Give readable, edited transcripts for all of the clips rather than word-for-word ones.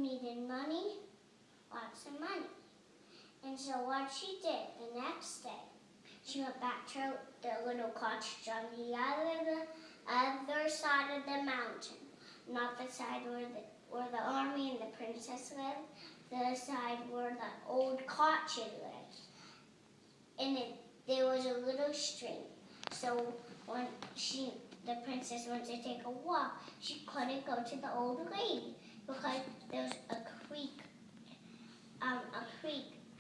needed money, lots of money. And so what she did the next day, she went back to the little cottage on the other side of the mountain. Not the side where the army and the princess lived, the side where the old cottage lived. And there was a little stream. So when the princess went to take a walk, she couldn't go to the old lady because there was a creek.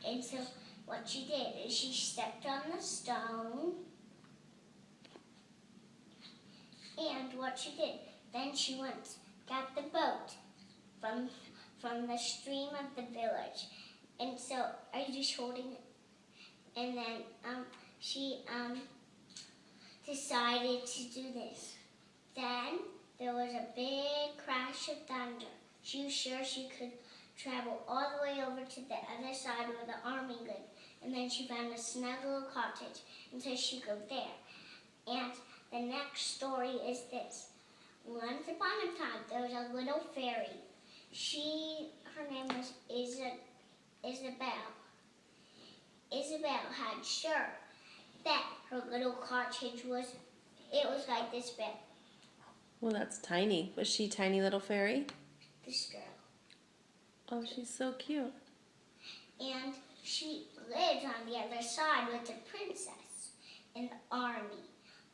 And so what she did is she stepped on the stone. And what she did, then she got the boat from the stream of the village. And so, are you just holding it? And then she decided to do this. Then there was a big crash of thunder. She was sure she could travel all the way over to the other side where the army lived. And then she found a snug little cottage, and so she go there. And the next story is this. Once upon a time, there was a little fairy. Her name was Isabel. Isabel had sure that her little cottage was like this big. Well, that's tiny. Was she tiny little fairy? This girl. Oh, she's so cute. And she lived on the other side with the princess in the army.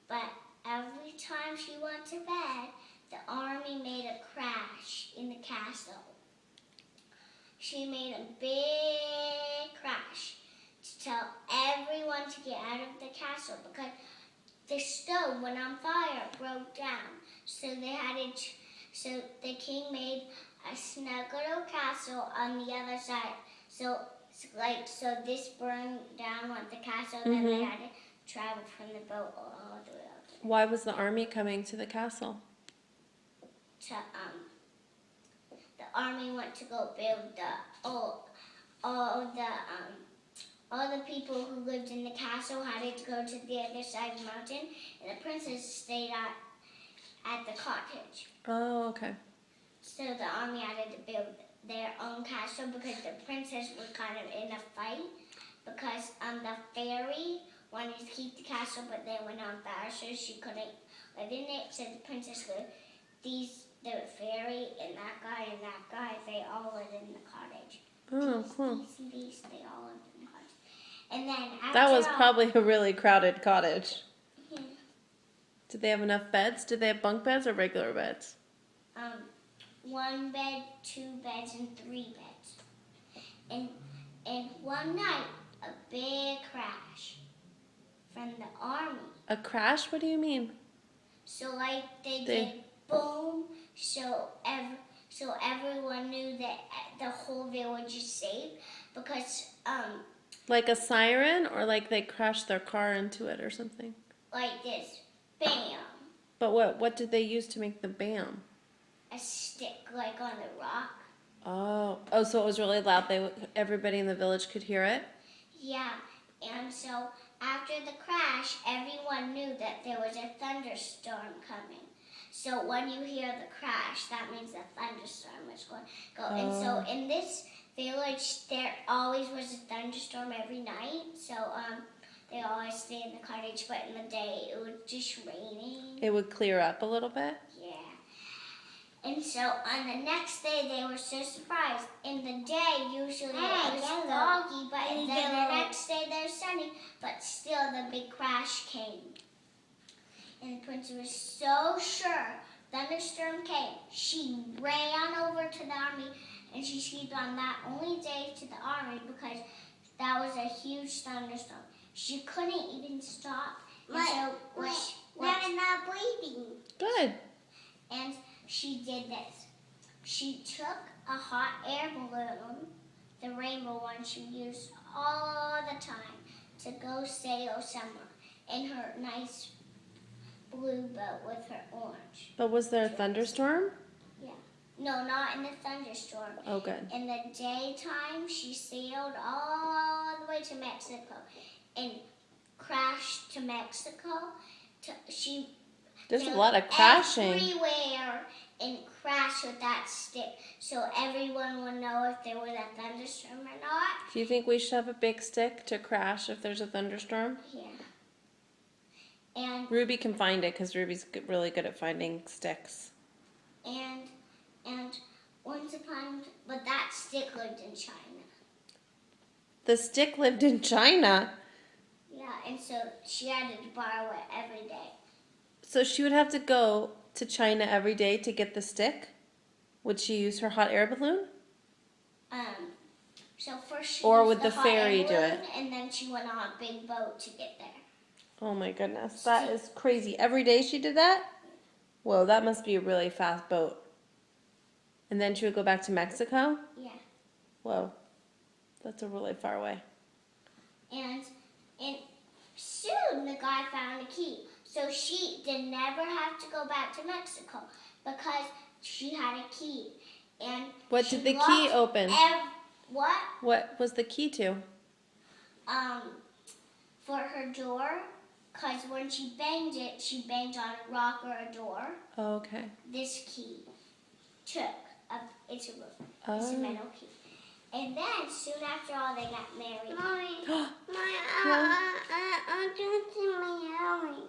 But every time she went to bed, the army made a crash in the castle. She made a big crash to tell everyone to get out of the castle because the stove went on fire, broke down. So the king made a snug little castle on the other side. So this burned down with the castle, and then they had to travel from the boat all the way up. Why was the army coming to the castle? The army went to go build all the people who lived in the castle had to go to the other side of the mountain, and the princess stayed at the cottage. Oh, okay. So the army had to build their own castle because the princess was kind of in a fight because the fairy wanted to keep the castle, but they went on fire, so she couldn't live in it. So the princess lived. The fairy and that guy, they all lived in the cottage. Oh, cool. These, they all lived in the cottage. And then that was probably a really crowded cottage. Yeah. Did they have enough beds? Did they have bunk beds or regular beds? 1 bed, 2 beds, and 3 beds. And one night, a big crash from the army. A crash? What do you mean? So like they did boom, so everyone knew that the whole village is safe because like a siren, or like they crashed their car into it or something? Like this, bam. But what did they use to make the bam? A stick, like on the rock. Oh, so it was really loud. Everybody in the village could hear it? Yeah, and so after the crash, everyone knew that there was a thunderstorm coming. So when you hear the crash, that means a thunderstorm is going to go. And so in this village, there always was a thunderstorm every night. So they always stay in the cottage, but in the day, it was just raining. It would clear up a little bit? Yeah. And so on the next day, they were so surprised. In the day, usually it was foggy, but then the next day, there's sunny. But still, the big crash came. And the princess was so sure thunderstorm came. She ran over to the army, and she slept on that only day to the army because that was a huge thunderstorm. She couldn't even stop. And they're not bleeding. Good. And she did this. She took a hot air balloon, the rainbow one she used all the time, to go sail somewhere in her nice blue boat with her orange. But was there a thunderstorm? Yeah. No, not in the thunderstorm. Oh, good. In the daytime, she sailed all the way to Mexico and crashed to Mexico. There's a lot of crashing. Everywhere and crashed crash with that stick so everyone would know if there was a thunderstorm or not. Do you think we should have a big stick to crash if there's a thunderstorm? Yeah. And Ruby can find it because Ruby's really good at finding sticks. and once upon, but that stick lived in China. The stick lived in China. Yeah, and so she had to borrow it every day. So she would have to go to China every day to get the stick? Would she use her hot air balloon? So first she Or used would the hot air ferry do balloon, it? and then she went on a big boat to get there. Oh my goodness, that is crazy. Every day she did that? Whoa, that must be a really fast boat. And then she would go back to Mexico? Yeah. Whoa, that's a really far way. And soon the guy found a key. So she did never have to go back to Mexico because she had a key. And What did the key open? What? What was the key to? For her door, because when she banged it, she banged on a rock or a door. Oh, okay. This key took it's a Oh. metal key. And then soon after all, they got married. Mommy, Yeah. I want to see my Ellie.